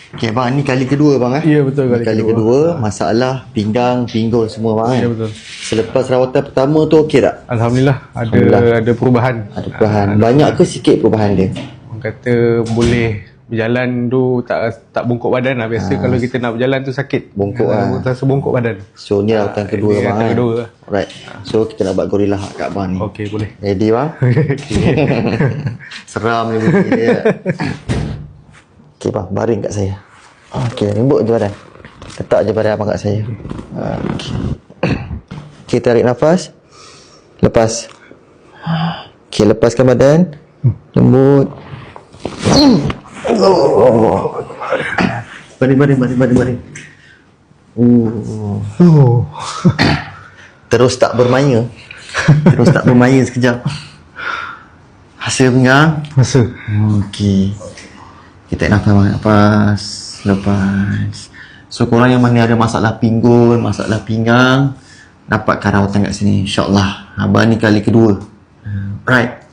Okay bang, ni kali kedua bang Ya betul, kali kedua. Masalah pinggang, pinggul semua bang Ya betul. Selepas rawatan pertama tu okey tak? Alhamdulillah ada perubahan. Ada perubahan. Banyak ke sikit perubahan dia? Orang kata boleh berjalan tu tak bongkok badan lah. Biasa kalau kita nak berjalan tu sakit. Bongkok Rasa bongkok badan. So ni rawatan kedua Ini bang rawatan kedua lah. Alright. So kita nak buat gorilla hak kat abang ni. Okey boleh. Ready bang? Seram ni bunyi dia. Okay bang, baring kat saya. Okay, rembuk je badan. Letak je badan abang kat saya. Okay, tarik nafas. Lepas. Okay, lepaskan badan. Lembut. Baring. Terus tak bermaya. Sekejap. Hasil pinggang. Okey. Kita tarik nafas. Lepas. So korang yang mana ada masalah pinggul, masalah pinggang, dapatkan rawatan kat sini, InsyaAllah. Abang ni kali kedua. Right.